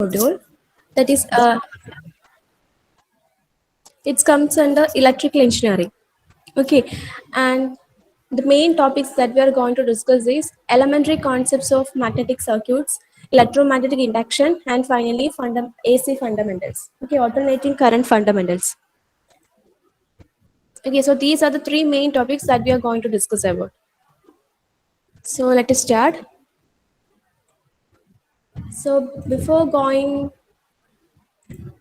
module that is it comes under electrical engineering. Okay, and the main topics that we are going to discuss is elementary concepts of magnetic circuits, electromagnetic induction, and finally AC fundamentals. Okay, alternating current fundamentals. Okay, so these are the three main topics that we are going to discuss about. So let us start. So before going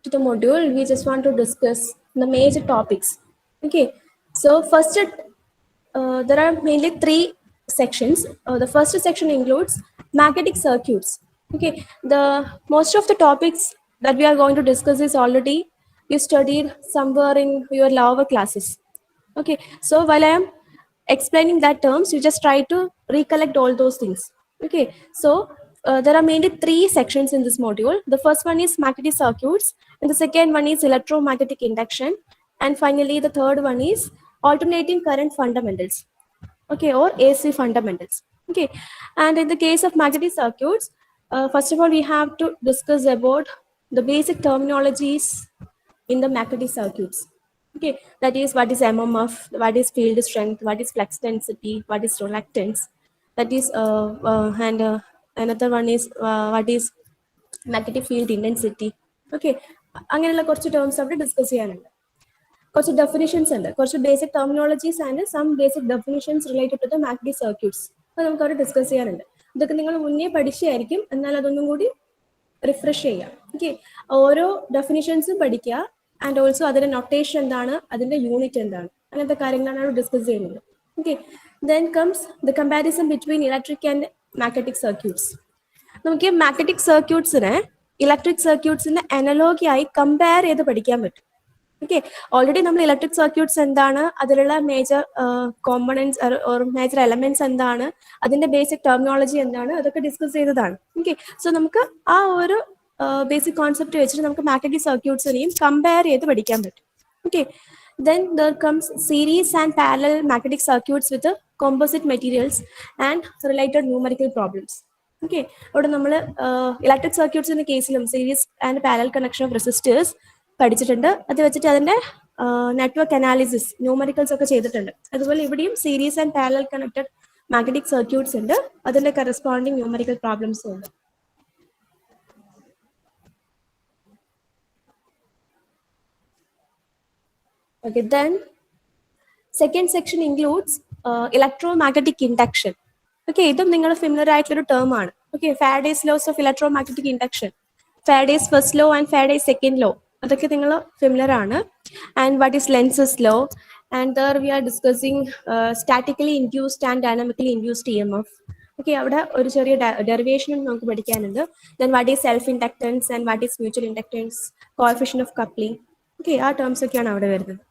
to the module, we just want to discuss the major topics. Okay, so first, there are mainly three sections. The first section includes magnetic circuits. Okay, the most of the topics that we are going to discuss is already you studied somewhere in your lower classes. Okay, so while I am explaining that terms, you just try to recollect all those things. Okay, so there are mainly three sections in this module. The first one is magnetic circuits, and the second one is electromagnetic induction, and finally the third one is alternating current fundamentals. Okay, or AC fundamentals. Okay, and in the case of magnetic circuits, first of all we have to discuss about the basic terminologies in the magnetic circuits. Okay, that is what is MMF, what is field strength, what is flux density, what is reluctance, that is and another one is what is magnetic field intensity. Okay, അങ്ങനെയുള്ള കുറച്ച് terms അവിടെ discuss ചെയ്യാനുണ്ട്. കുറച്ച് definitions ഉണ്ട്, കുറച്ച് basic terminologies and some basic definitions related to the magnetic circuits. അത് നമുക്ക് അവിടെ ഡിസ്കസ് ചെയ്യാനുണ്ട്. ഇതൊക്കെ നിങ്ങൾ മുന്നേ പഠിച്ചായിരിക്കും, എന്നാൽ അതൊന്നും കൂടി റിഫ്രഷ് ചെയ്യാം. ഓക്കെ, ഓരോ ഡെഫിനിഷൻസും പഠിക്കുക, ആൻഡ് ഓൾസോ അതിന്റെ നൊട്ടേഷൻ എന്താണ്, അതിന്റെ യൂണിറ്റ് എന്താണ്, അങ്ങനത്തെ കാര്യങ്ങളാണ് ഡിസ്കസ് ചെയ്യുന്നത്. Okay, then comes the comparison between electric and magnetic circuits. നമുക്ക് മാഗ്നറ്റിക് സർക്യൂട്ട്സിനെ ഇലക്ട്രിക് സർക്യൂട്ട്സിന്റെ അനലോഗിയായി കമ്പയർ ചെയ്ത് പഠിക്കാൻ പറ്റും. ഓക്കെ, ഓൾറെഡി നമ്മൾ ഇലക്ട്രിക് സർക്യൂട്ട്സ് എന്താണ്, അതിലുള്ള major components or major elements എന്താണ്, അതിന്റെ ബേസിക് ടെർമിനോളജി എന്താണ്, അതൊക്കെ ഡിസ്കസ് ചെയ്തതാണ്. ഓക്കെ, സോ നമുക്ക് ആ ഒരു ബേസിക് കോൺസെപ്റ്റ് വെച്ചിട്ട് നമുക്ക് മാഗ്നറ്റിക് സർക്യൂട്ട്സിനെയും കമ്പയർ ചെയ്ത് പഠിക്കാൻ പറ്റും. Okay, then there comes series and parallel magnetic circuits with composite materials and related numerical problems. Okay, അവിടെ നമ്മൾ ഇലക്ട്രിക് സർക്യൂട്ട്സിന്റെ കേസിലും series and parallel connection of resistors പഠിച്ചിട്ടുണ്ട്. അത് വെച്ചിട്ട് അതിന്റെ നെറ്റ്വർക്ക് അനാലിസിസ് ന്യൂമറിക്കൽസ് ഒക്കെ ചെയ്തിട്ടുണ്ട്. അതുപോലെ ഇവിടെയും series and parallel connected magnetic circuits ഉണ്ട്, അതിന്റെ കറസ്പോണ്ടിങ് ന്യൂമറിക്കൽ പ്രോബ്ലംസും ഉണ്ട്. Okay, then second section includes electromagnetic induction. Okay, ഇതും നിങ്ങൾ ഫെമിലിയർ ആയിട്ടുള്ള ടേം ആണ്. Okay, Faraday's laws of electromagnetic induction, Faraday's first law and Faraday's second law, അതൊക്കെ നിങ്ങൾ familiar ആണ്. And what is Lenz's law, and there we are discussing statically induced and dynamically induced EMF. Okay, അവിടെ ഒരു ചെറിയ ഡെറിവേഷനും നമുക്ക് പഠിക്കാനുണ്ട്. Then what is self inductance and what is mutual inductance, coefficient of coupling. Okay, ആ terms ഒക്കെയാണ് അവിടെ വരുന്നത്.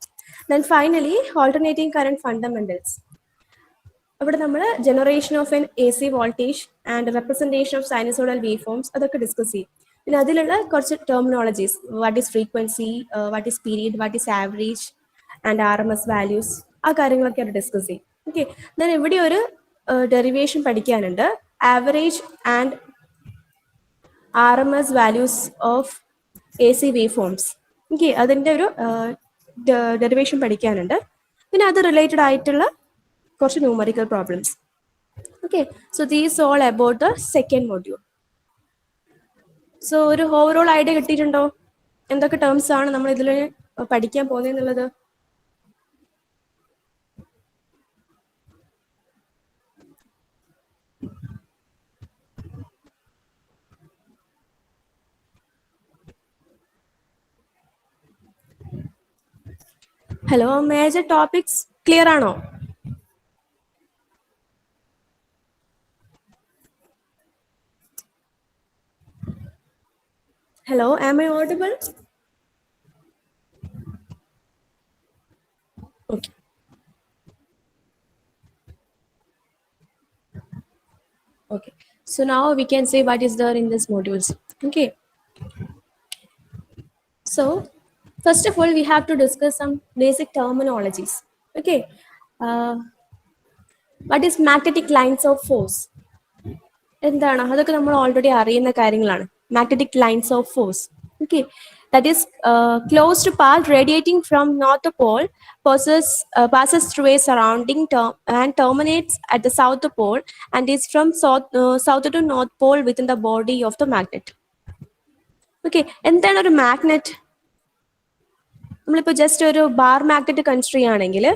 Then finally alternating current fundamentals. അവിടെ നമ്മൾ generation of N A C voltage and representation of sinusoidal wave forms അതൊക്കെ discuss ചെയ്യും. പിന്നെ അതിലുള്ള കുറച്ച് terminologies, what is frequency, what is period, what is average and RMS values, ആ കാര്യങ്ങളൊക്കെ അവിടെ ഡിസ്കസ് ചെയ്യും. ഓക്കെ, then ഇവിടെ ഒരു ഡെറിവേഷൻ പഠിക്കാനുണ്ട്, average and RMS values of AC wave forms. Okay, അതിൻ്റെ ഒരു ഡെറിവേഷൻ പഠിക്കാനുണ്ട്. പിന്നെ അത് റിലേറ്റഡ് ആയിട്ടുള്ള കുറച്ച് numerical problems. Okay, so these all about the second module. So ഒരു ഓവറോൾ ഐഡിയ കിട്ടിയിട്ടുണ്ടോ, എന്തൊക്കെ ടേംസ് ആണ് നമ്മൾ ഇതിൽ പഠിക്കാൻ പോകുന്നതെന്നുള്ളത്? ഹലോ, മേജർ ടോപ്പിക്സ് ക്ലിയർ ആണോ? Hello, am I audible? Okay. Okay, so now we can say what is there in these modules. Okay, so first of all we have to discuss some basic terminologies. Okay, what is magnetic lines of force? എന്താണ്, അതൊക്കെ നമ്മൾ already അറിയുന്ന കാര്യങ്ങളാണ്. magnetic lines of force. Okay, that is closed path radiating from north pole passes through a surrounding and terminates at the south pole and is from south to north pole within the body of the magnet. Okay, എന്താണ് ഒരു magnet? നമ്മളിപ്പോൾ just ഒരു bar magnet consider ചെയ്യുകയാണെങ്കിൽ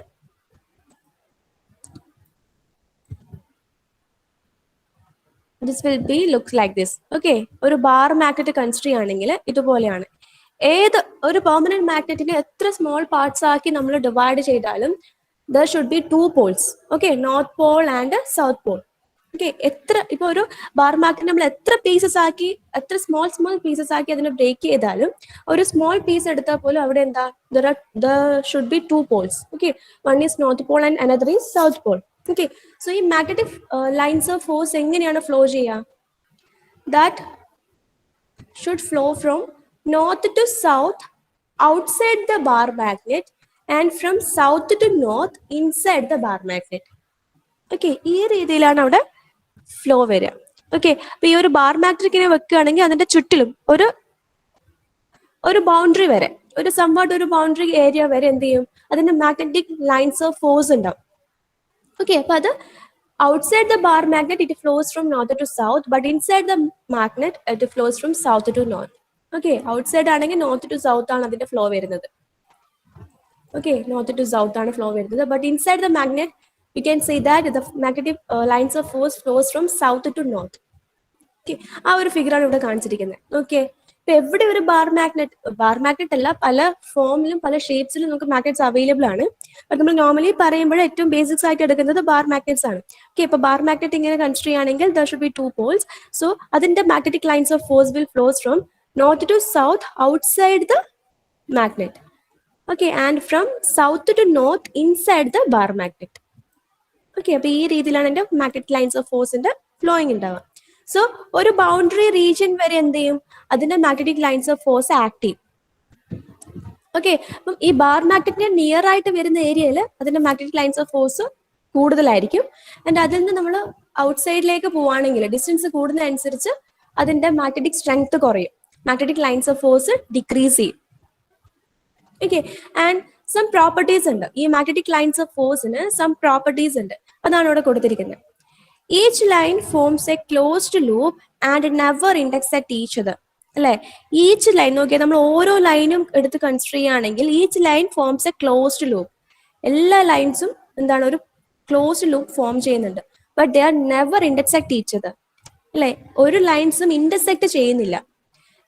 this will be looks like this. Okay, ഒരു bar magnet consider ചെയ്യുകയാണെങ്കിൽ ഇതുപോലെയാണ്. ഏത് ഒരു പെർമനന്റ് മാഗ്നറ്റിനെ എത്ര സ്മോൾ പാർട്സ് ആക്കി നമ്മൾ ഡിവൈഡ് ചെയ്താലും there should be two poles. Okay, north pole and south pole. Okay, എത്ര ഇപ്പോൾ ഒരു ബാർ മാഗ്നറ്റ് നമ്മൾ എത്ര പീസസ് ആക്കി, എത്ര സ്മോൾ പീസസ് ആക്കി അതിനെ ബ്രേക്ക് ചെയ്താലും ഒരു സ്മോൾ പീസ് എടുത്താൽ പോലും അവിടെ എന്താ, there should be two poles. Okay, one is north pole and another is south pole. Okay, so ഈ മാഗ്നറ്റിക് ലൈൻസ് ഓഫ് ഫോഴ്സ് എങ്ങനെയാണ് ഫ്ലോ ചെയ്യുക? That should flow from north to south outside the bar magnet and from south to north inside the bar magnet. Okay, ഈ രീതിയിലാണ് അവിടെ flow വരിക. Okay, അപ്പൊ ഈ ഒരു ബാർ മാഗ്നറ്റിനെ വെക്കുകയാണെങ്കിൽ അതിന്റെ ചുറ്റിലും ഒരു ബൗണ്ടറി വരെ, ഒരു സംവാട്ട് ഒരു ബൗണ്ടറി ഏരിയ വരെ എന്ത് ചെയ്യും, അതിന്റെ മാഗ്നറ്റിക് ലൈൻസ് ഓഫ് ഫോഴ്സ് ഉണ്ടാവും. ഓക്കെ, അപ്പൊ അത് outside the bar magnet it flows from north to south, but inside the magnet it flows from south to north. Okay, outside ആണെങ്കിൽ north to south ആണ് അതിന്റെ ഫ്ലോ വരുന്നത്. Okay, north to south ആണ് flow വരുന്നത്, but inside the magnet we can say that the magnetic lines of force flows from south to north. Okay, ആ ഒരു figure ആണ് ഇവിടെ കാണിച്ചിരിക്കുന്നത്. ഓക്കെ, ഇപ്പൊ എവിടെ ഒരു ബാർ മാഗ്നറ്റ് അല്ല, പല ഫോമിലും പല ഷേപ്സിലും നമുക്ക് മാഗ്നറ്റ്സ് അവൈലബിൾ ആണ്. ബട്ട് നമ്മൾ നോർമലി പറയുമ്പോൾ ഏറ്റവും ബേസിക്സ് ആയിട്ട് എടുക്കുന്നത് ബാർ മാഗ്നറ്റ്സ് ആണ്. ഓക്കെ, ഇപ്പൊ ബാർ മാഗ്നറ്റ് ഇങ്ങനെ കൺസിഡർ ചെയ്യുകയാണെങ്കിൽ there should be two poles. So അതിന്റെ magnetic lines of force will flows from north to south outside the magnet. Okay, and from south to north inside the bar magnet. Okay, അപ്പൊ ഈ രീതിയിലാണ് എന്റെ magnetic lines of ഫോഴ്സിന്റെ flowing ഉണ്ടാവുക. So ഒരു boundary region വരെ എന്ത് ചെയ്യും, അതിന്റെ magnetic lines of force act ചെയ്യും. ഓക്കെ, അപ്പം ഈ ബാർ മാഗ്നറ്റിന് നിയർ ആയിട്ട് വരുന്ന ഏരിയയിൽ അതിന്റെ മാഗ്നറ്റിക് ലൈൻസ് ഓഫ് ഫോഴ്സ് കൂടുതലായിരിക്കും. ആൻഡ് അതിൽ നിന്ന് നമ്മൾ ഔട്ട്സൈഡിലേക്ക് പോവുകയാണെങ്കിൽ ഡിസ്റ്റൻസ് കൂടുന്നതനുസരിച്ച് അതിന്റെ മാഗ്നറ്റിക് സ്ട്രെങ്ത് കുറയും, magnetic lines of force decrease ചെയ്യും. ഓക്കെ, ആൻഡ് സം പ്രോപ്പർട്ടീസ് ഉണ്ട് ഈ മാഗ്നറ്റിക് ലൈൻസ് ഓഫ് ഫോഴ്സിന്, സം പ്രോപ്പർട്ടീസ് ഉണ്ട്, അതാണ് ഇവിടെ കൊടുത്തിരിക്കുന്നത്. Each line forms a closed loop and never intersect each other. അല്ലെ, ഈച്ച് ലൈൻ നോക്കിയാൽ നമ്മൾ ഓരോ ലൈനും എടുത്ത് കൺസിഡർ ചെയ്യുകയാണെങ്കിൽ each line forms a closed loop. എല്ലാ ലൈൻസും എന്താണ്, ഒരു ക്ലോസ്ഡ് ലൂപ്പ് ഫോം ചെയ്യുന്നുണ്ട്. But they are never intersect each other. അല്ലെ, ഒരു ലൈൻസും ഇന്റർസെക്ട് ചെയ്യുന്നില്ല.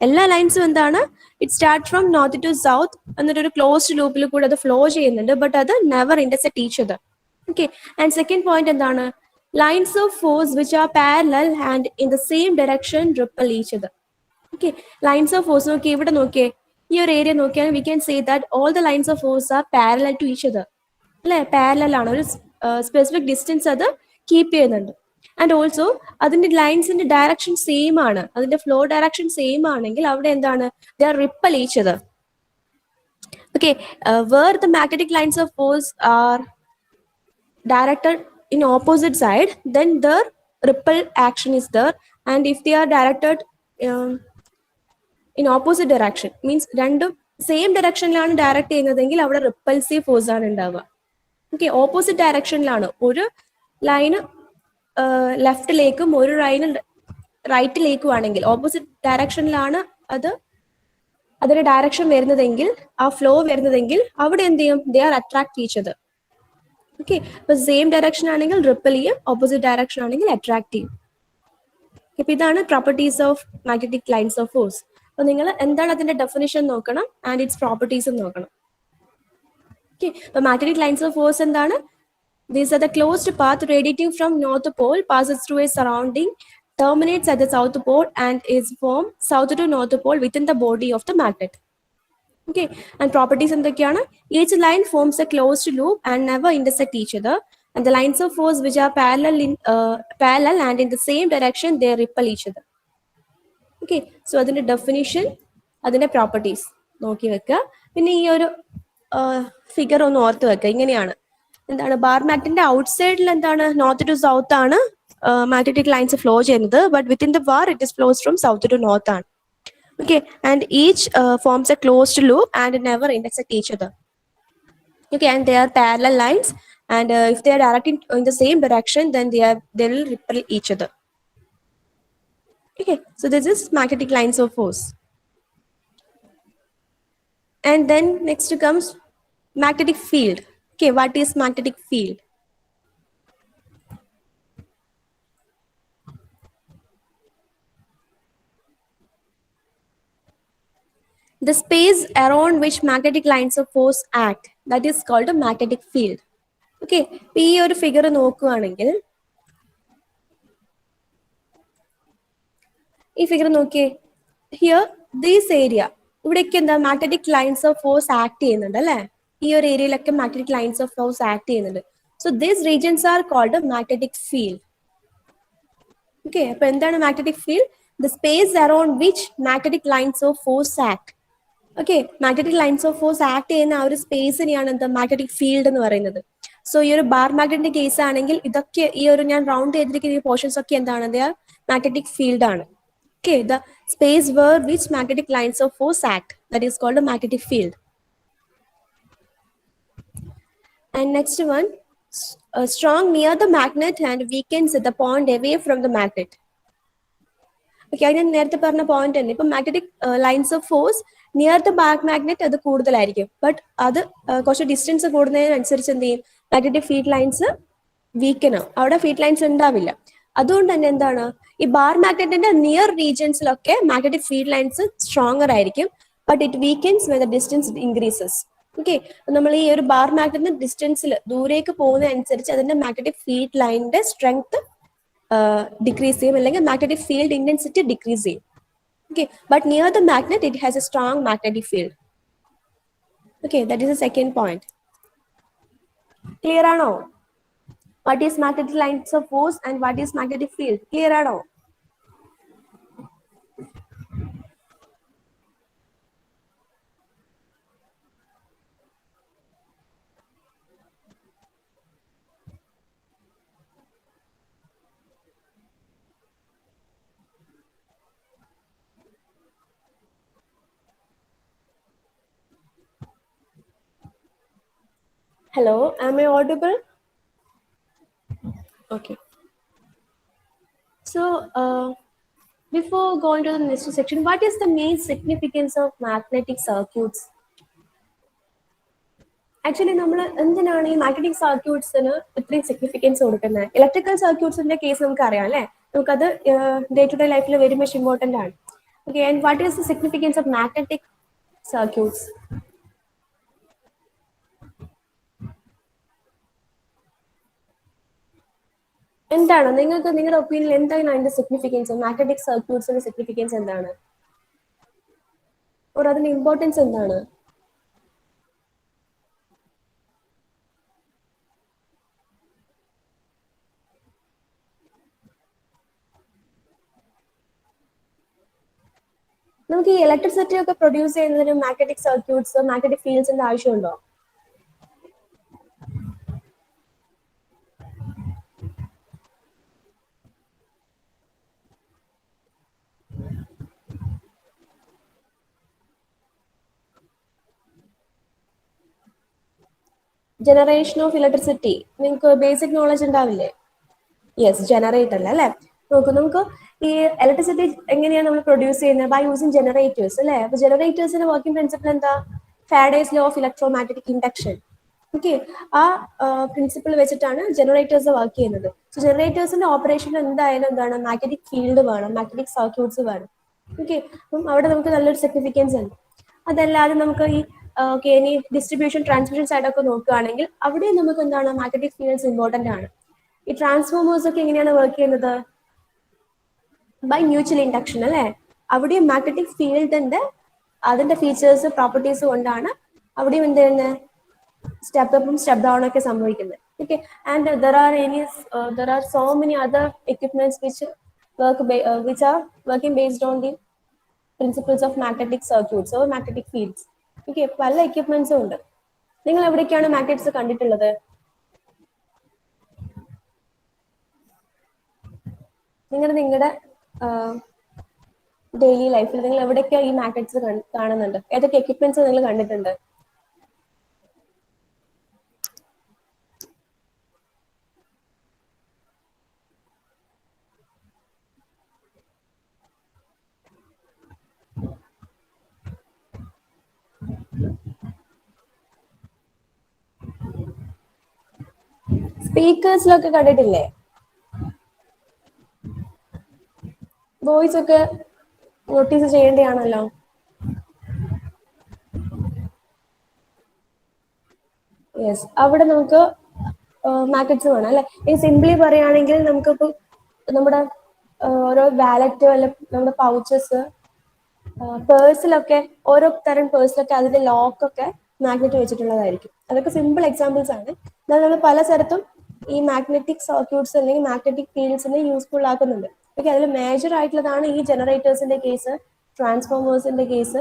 എല്ലാ ലൈൻസും എന്താണ്, it start from north to south എന്നിട്ട് ഒരു ക്ലോസ്ഡ് ലൂപ്പിൽ കൂടെ അത് ഫ്ലോ ചെയ്യുന്നുണ്ട്, ബട്ട് അത് never intersect each other. Okay, and second point എന്താണ്, lines of force which are parallel and in the same direction repel each other. Okay, lines of force നോക്കി, ഇവിടെ നോക്കിയേ, ഈ ഒരു ഏരിയ നോക്കിയാൽ we can say that all the lines of force are parallel to each other. അല്ലെ, parallel ആണ്, ഒരു specific distance അത് കീപ്പ് ചെയ്യുന്നുണ്ട്. ആൻഡ് ഓൾസോ അതിന്റെ ലൈൻസിന്റെ ഡയറക്ഷൻ സെയിം ആണ്, അതിന്റെ ഫ്ലോ ഡയറക്ഷൻ സെയിം ആണെങ്കിൽ അവിടെ എന്താണ്, they are repel each other. Okay, where the magnetic lines of force are directed in opposite side, then the ripple action is there. And if they are directed in opposite direction, means രണ്ടും same ഡയറക്ഷനിലാണ് direct ചെയ്യുന്നതെങ്കിൽ അവിടെ repulsive force ആണ് ഉണ്ടാവുക. Okay, opposite ഡയറക്ഷനിലാണ്, ഒരു line ലെഫ്റ്റിലേക്കും ഒരു line റൈറ്റിലേക്കും ആണെങ്കിൽ opposite ഡയറക്ഷനിലാണ് അതിന്റെ direction വരുന്നതെങ്കിൽ, ആ ഫ്ലോ വരുന്നതെങ്കിൽ അവിടെ എന്ത് ചെയ്യും, they are attract each other. Okay, അപ്പൊ സെയിം ഡയറക്ഷൻ ആണെങ്കിൽ റിപ്പൽ ചെയ്യും, ഓപ്പോസിറ്റ് ഡയറക്ഷൻ ആണെങ്കിൽ അട്രാക്ട് ചെയ്യും. അപ്പൊ ഇതാണ് properties of magnetic lines of force. അപ്പൊ നിങ്ങൾ എന്താണ് അതിന്റെ ഡെഫിനിഷൻ നോക്കണം, ആൻഡ് ഇറ്റ്സ് പ്രോപ്പർട്ടീസും നോക്കണം. ഓക്കെ, അപ്പൊ മാഗ്നറ്റിക് ലൈൻസ് ഓഫ് ഫോഴ്സ് എന്താണ്, these are the closed path radiating from north pole, passes through a surrounding, terminates at the south pole and is from south to north pole within the body of the magnet. Okay, and properties എന്തൊക്കെയാണ്, each line forms a closed loop and never intersect each other, and the lines of force which are parallel and in the same direction they repel each other. Okay, so അതിന്റെ definition, അതിന്റെ properties നോക്കി വെക്കുക. പിന്നെ ഈ ഒരു figure ഒന്ന് ഓർത്ത് വെക്കുക. ഇങ്ങനെയാണ് എന്താണ്, ബാർ മാഗ്നറ്റിന്റെ ഔട്ട്സൈഡിൽ എന്താണ്, നോർത്ത് ടു സൗത്ത് ആണ് മാഗ്നറ്റിക് ലൈൻസ് ഫ്ലോ ചെയ്യുന്നത്, but within the bar it is flows from south to north ആണ്. Okay, and each forms a closed loop and never intersect each other. Okay, and they are parallel lines, and if they are directed in the same direction, then they will repel each other. Okay, so this is magnetic lines of force. And then next comes magnetic field. Okay, what is magnetic field? The space around which magnetic lines of force act, that is called a magnetic field. Okay, ഈ ഒരു figure നോക്കുകയാണെങ്കിൽ ഈ figure നോക്കിയേ, here this area, ഇവിടെയൊക്കെ എന്താ magnetic lines of force act ചെയ്യുന്നുണ്ട് അല്ലേ? ഈ ഒരു ഏരിയയിലൊക്കെ magnetic lines of force act ചെയ്യുന്നുണ്ട്. So these regions are called magnetic field. Okay, അപ്പൊ എന്താണ് magnetic field? The space around which magnetic lines of force act. Okay, magnetic lines of force act ചെയ്യുന്ന ആ ഒരു സ്പേസിനെയാണ് എന്താ മാഗ്നറ്റിക് ഫീൽഡ് എന്ന് പറയുന്നത്. So ഈ ഒരു ബാർ മാഗ്നറ്റിന്റെ കേസ് ആണെങ്കിൽ ഇതൊക്കെ ഈ ഒരു ഞാൻ റൗണ്ട് ചെയ്തിരിക്കുന്ന ഈ പോർഷൻസ് ഒക്കെ എന്താണ്? മാഗ്നറ്റിക് ഫീൽഡ് ആണ്. Okay, the space where which magnetic lines of force act, that is called a magnetic field. And next one, strong near the magnet and weakens at the point away from the magnet. Okay, ഞാൻ നേരത്തെ പറഞ്ഞ point തന്നെ. ഇപ്പൊ magnetic lines of force near the back magnet അത് കൂടുതലായിരിക്കും, but അത് കുറച്ച് distance കൂടുന്നതിനനുസരിച്ച് എന്ത് ചെയ്യും? മാഗ്നറ്റിക് ഫീൽഡ് ലൈൻസ് വീക്കൻ ആവും, അവിടെ ഫീൽഡ് ലൈൻസ് ഉണ്ടാവില്ല. അതുകൊണ്ട് തന്നെ എന്താണ്, ഈ ബാർ മാഗ്നറ്റിന്റെ നിയർ റീജിയൻസിലൊക്കെ മാഗ്നറ്റിക് ഫീൽഡ് ലൈൻസ് സ്ട്രോങ്ങർ ആയിരിക്കും, but it weakens when the distance increases. Okay, നമ്മൾ ഈ ഒരു ബാർ മാഗ്നറ്റിന്റെ ഡിസ്റ്റൻസിൽ ദൂരേക്ക് പോകുന്നതനുസരിച്ച് അതിന്റെ മാഗ്നറ്റിക് ഫീൽഡ് ലൈനിന്റെ സ്ട്രെങ്ത് ഡിക്രീസ് ചെയ്യും, അല്ലെങ്കിൽ മാഗ്നറ്റിക് ഫീൽഡ് ഇന്റൻസിറ്റി ഡിക്രീസ് ചെയ്യും. Okay, but near the magnet it has a strong magnetic field. Okay, that is the second point. Clear ആണോ? What is magnetic lines of force and what is magnetic field? Clear ആണോ? Hello, am I audible? Okay. So, before going to the next section, what is the main significance of magnetic circuits? Actually നമ്മൾ എന്തിനാണ് ഈ magnetic സർക്യൂട്ട്സിന് ഇത്രയും significance കൊടുക്കുന്നത്? Electrical സർക്യൂട്ട്സിന്റെ case നമുക്ക് അറിയാം അല്ലേ, നമുക്കത് ഡേ ടു ഡേ ലൈഫിൽ വെരി മച്ച് ഇമ്പോർട്ടന്റ് ആണ്. Okay, and what is the significance of magnetic circuits? എന്താണ് നിങ്ങൾക്ക് നിങ്ങളുടെ ഒപ്പീനിയൻ എന്താണ് അതിന്റെ സിഗ്നിഫിക്കൻസ്? മാഗ്നറ്റിക് സർക്യൂട്ട്സിന്റെ സിഗ്നിഫിക്കൻസ് എന്താണ്, ഓർ അതിന്റെ ഇമ്പോർട്ടൻസ് എന്താണ്? നമുക്ക് ഈ ഇലക്ട്രിസിറ്റി ഒക്കെ പ്രൊഡ്യൂസ് ചെയ്യുന്നതിന് മാഗ്നറ്റിക് സർക്യൂട്ട്സ്, മാഗ്നറ്റിക് ഫീൽഡ്സിന്റെ ആവശ്യമുണ്ടോ? ജനറേഷൻ ഓഫ് ഇലക്ട്രിസിറ്റി നിങ്ങൾക്ക് ബേസിക് നോളജ് ഉണ്ടാവില്ലേ? യെസ്, ജനറേറ്റർ അല്ലേ. നോക്കൂ, നമുക്ക് ഈ ഇലക്ട്രിസിറ്റി എങ്ങനെയാണ് നമ്മൾ പ്രൊഡ്യൂസ് ചെയ്യുന്നത്? ബൈ യൂസിങ് ജനറേറ്റേഴ്സ് അല്ലേ. അപ്പൊ ജനറേറ്റേഴ്സിന്റെ വർക്കിംഗ് പ്രിൻസിപ്പിൾ എന്താ? Faraday's law of electromagnetic induction. Okay, ആ പ്രിൻസിപ്പിൾ വെച്ചിട്ടാണ് ജനറേറ്റേഴ്സ് വർക്ക് ചെയ്യുന്നത്. സോ ജനറേറ്റേഴ്സിന്റെ ഓപ്പറേഷൻ എന്തായാലും എന്താണ്? മാഗ്നറ്റിക് ഫീൽഡ് വേണം, മാഗ്നറ്റിക് സർക്യൂട്ട്സ് വേണം. ഓക്കെ, അപ്പം അവിടെ നമുക്ക് നല്ലൊരു സിഗ്നിഫിക്കൻസ് ഉണ്ട്. അതല്ലാതെ നമുക്ക് ഈ ഓക്കെ ഇനി ഡിസ്ട്രിബ്യൂഷൻ ട്രാൻസ്മിഷൻ സൈഡൊക്കെ നോക്കുകയാണെങ്കിൽ അവിടെ നമുക്ക് എന്താണ്? മാഗ്നറ്റിക് ഫീൽഡ്സ് ഇമ്പോർട്ടന്റ് ആണ്. ഈ ട്രാൻസ്ഫോമേഴ്സ് ഒക്കെ എങ്ങനെയാണ് വർക്ക് ചെയ്യുന്നത്? ബൈ മ്യൂച്വൽ ഇൻഡക്ഷൻ അല്ലേ. അവിടെ മാഗ്നറ്റിക് ഫീൽഡിന്റെ അതിന്റെ ഫീച്ചേഴ്സ്, പ്രോപ്പർട്ടീസ് കൊണ്ടാണ് അവിടെയും എന്ത് ചെയ്യുന്നത്? സ്റ്റെപ്പ് അപ്പും സ്റ്റെപ്പ് ഡൗൺ ഒക്കെ സംഭവിക്കുന്നത്. Okay, and there are so many other equipments which are working based on the principles of magnetic circuits or magnetic fields. Okay, പല എക്യുപ്മെന്റ്സും ഉണ്ട്. നിങ്ങൾ എവിടേക്കാണ് മാഗ്നറ്റ്സ് കണ്ടിട്ടുള്ളത്? നിങ്ങളുടെ ഡെയിലി ലൈഫിൽ നിങ്ങൾ എവിടെയൊക്കെ ഈ മാഗ്നറ്റ്സ് കാണുന്നുണ്ട്? ഏതൊക്കെ എക്യുപ്മെന്റ്സ് നിങ്ങൾ കണ്ടിട്ടുണ്ട്? സ്പീക്കേഴ്സിലൊക്കെ കണ്ടിട്ടില്ലേ? വോയിസ് ഒക്കെ നോട്ടീസ് ചെയ്യേണ്ടതാണല്ലോ. യെസ്, അവിടെ നമുക്ക് മാഗ്നറ്റ്സ് വേണം അല്ലെ. ഈ സിംപ്ലി പറയുകയാണെങ്കിൽ നമുക്കിപ്പോൾ നമ്മുടെ ഓരോ വാലറ്റ് അല്ലെ നമ്മുടെ പൗച്ചസ്, പേഴ്സിലൊക്കെ ഓരോ തരം പേഴ്സിലൊക്കെ അതിന്റെ ലോക്കൊക്കെ മാഗ്നറ്റ് വെച്ചിട്ടുള്ളതായിരിക്കും. അതൊക്കെ സിമ്പിൾ എക്സാമ്പിൾസ് ആണ്. എന്നാൽ നമ്മൾ പല സ്ഥലത്തും ഈ മാഗ്നറ്റിക് സർക്യൂട്ട്സ് അല്ലെങ്കിൽ മാഗ്നറ്റിക് ഫീൽഡ്സിനെ യൂസ്ഫുൾ ആക്കുന്നുണ്ട്. ഓക്കെ, അതിൽ മേജർ ആയിട്ടുള്ളതാണ് ഈ ജനറേറ്റേഴ്സിന്റെ കേസ്, ട്രാൻസ്ഫോമേഴ്സിന്റെ കേസ്,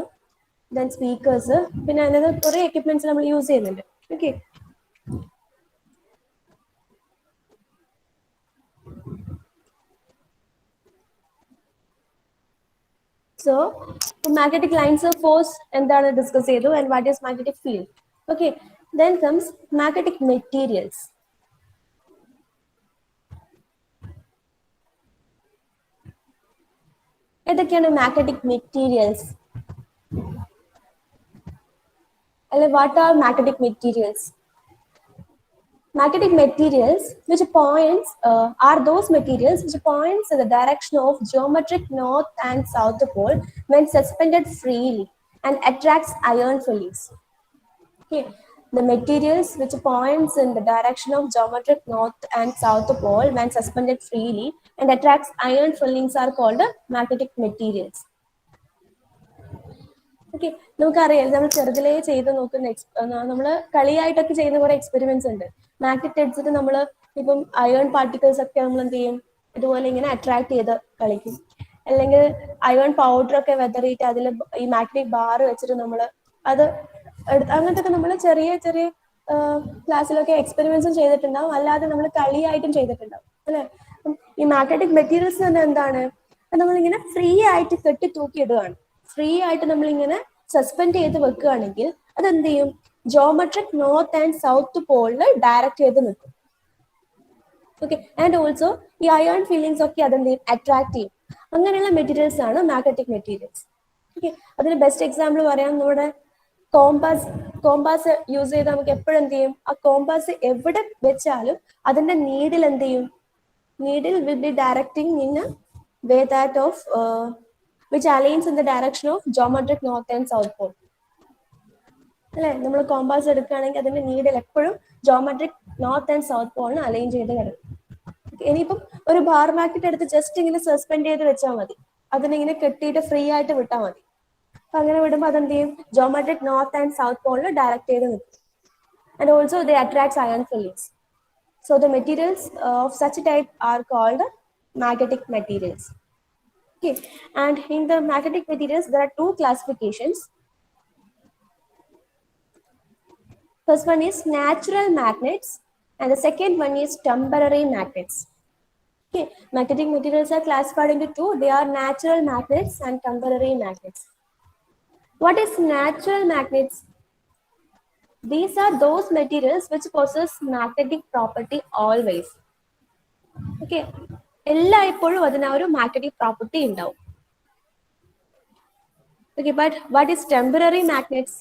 ദെൻ സ്പീക്കേഴ്സ്, പിന്നെ അതിനകത്ത് കുറെ എക്യുപ്മെന്റ്സ് നമ്മൾ യൂസ് ചെയ്യുന്നുണ്ട്. Okay, so magnetic lines of force എന്താണ് ഡിസ്കസ് ചെയ്തു, and what is magnetic field. Okay, then comes magnetic materials. ഏതൊക്കെയാണ് മാഗ്നറ്റിക് മെറ്റീരിയൽസ്? അല്ലെ, what are magnetic materials? Magnetic materials which points are those materials which points in the direction of geometric north and south pole when suspended freely and attracts iron filings. Okay, the materials which points in the direction of geometric north and south pole when suspended freely and attracts iron filings are called magnetic materials. Okay, നമുക്കറിയാം നമ്മൾ ചെറുതിലേ ചെയ്ത് നോക്കുന്ന നമ്മൾ കളിയായിട്ടൊക്കെ ചെയ്യുന്ന കുറെ experiments ഉണ്ട്. Magnet എടുത്തിട്ട് നമ്മൾ ഇപ്പം അയേൺ പാർട്ടിക്കിൾസ് ഒക്കെ നമ്മൾ എന്ത് ചെയ്യും, ഇതുപോലെ ഇങ്ങനെ അട്രാക്ട് ചെയ്ത് കളിക്കും. അല്ലെങ്കിൽ അയേൺ പൗഡർ ഒക്കെ വെതറിയിട്ട് അതിൽ ഈ മാഗ്നറ്റിക് ബാർ വെച്ചിട്ട് നമ്മൾ അത് അങ്ങനത്തെ ഒക്കെ നമ്മൾ ചെറിയ ചെറിയ ക്ലാസ്സിലൊക്കെ എക്സ്പെരിമെന്റ്സും ചെയ്തിട്ടുണ്ടാവും, അല്ലാതെ നമ്മൾ കളിയായിട്ടും ചെയ്തിട്ടുണ്ടാവും അല്ലെ. ഈ മാഗ്നറ്റിക് മെറ്റീരിയൽസ് തന്നെ എന്താണ്, നമ്മളിങ്ങനെ ഫ്രീ ആയിട്ട് കെട്ടി തൂക്കി ഇടുകയാണ്. ഫ്രീ ആയിട്ട് നമ്മളിങ്ങനെ സസ്പെൻഡ് ചെയ്ത് വെക്കുകയാണെങ്കിൽ അതെന്ത് ചെയ്യും, ജോമെട്രിക് നോർത്ത് ആൻഡ് സൗത്ത് പോളിന് ഡയറക്റ്റ് ചെയ്ത് നിൽക്കും. ഓക്കെ, ആൻഡ് ഓൾസോ ഈ അയേൺ ഫീലിങ്സ് ഒക്കെ അതെന്ത് ചെയ്യും, അട്രാക്ട് ചെയ്യും. അങ്ങനെയുള്ള മെറ്റീരിയൽസ് ആണ് മാഗ്നറ്റിക് മെറ്റീരിയൽസ്. ഓക്കെ, അതിന് ബെസ്റ്റ് എക്സാമ്പിൾ പറയാം, നമ്മുടെ കോമ്പാസ് യൂസ് ചെയ്ത് നമുക്ക് എപ്പോഴും എന്ത് ചെയ്യും, ആ കോമ്പാസ് എവിടെ വെച്ചാലും അതിന്റെ നീഡിൽ എന്ത് ചെയ്യും, needle will be directing in a way that of which aligns in the direction of geometric north and south pole. അല്ലെ, നമ്മൾ കോമ്പാസ് എടുക്കുകയാണെങ്കിൽ അതിന്റെ നീഡിൽ എപ്പോഴും ജോമെട്രിക് നോർത്ത് ആൻഡ് സൗത്ത് പോളിന് അലൈൻ ചെയ്ത് കിടക്കും. ഇനിയിപ്പം ഒരു ബാർ മാഗ്നറ്റ് എടുത്ത് ജസ്റ്റ് ഇങ്ങനെ സസ്പെൻഡ് ചെയ്ത് വെച്ചാൽ മതി, അതിനിങ്ങനെ കെട്ടിയിട്ട് ഫ്രീ ആയിട്ട് വിട്ടാൽ മതി. അപ്പൊ അങ്ങനെ വിടുമ്പോൾ അതെന്ത് ചെയ്യും, ജോമെട്രിക് നോർത്ത് ആൻഡ് സൗത്ത് പോളിന് ഡയറക്റ്റ് ചെയ്ത് നിൽക്കും. And also they attracts iron filings. So the materials of such type are called magnetic materials. Okay, and in the magnetic materials there are two classifications. First one is natural magnets and the second one is temporary magnets. Okay, magnetic materials are classified into two. They are natural magnets and temporary magnets. What is natural magnets? These are those materials which possess magnetic property always. Okay, എല്ലായ്പ്പോഴും അതിന് ഒരു magnetic property ഉണ്ടാവും. Okay, but what is temporary magnets?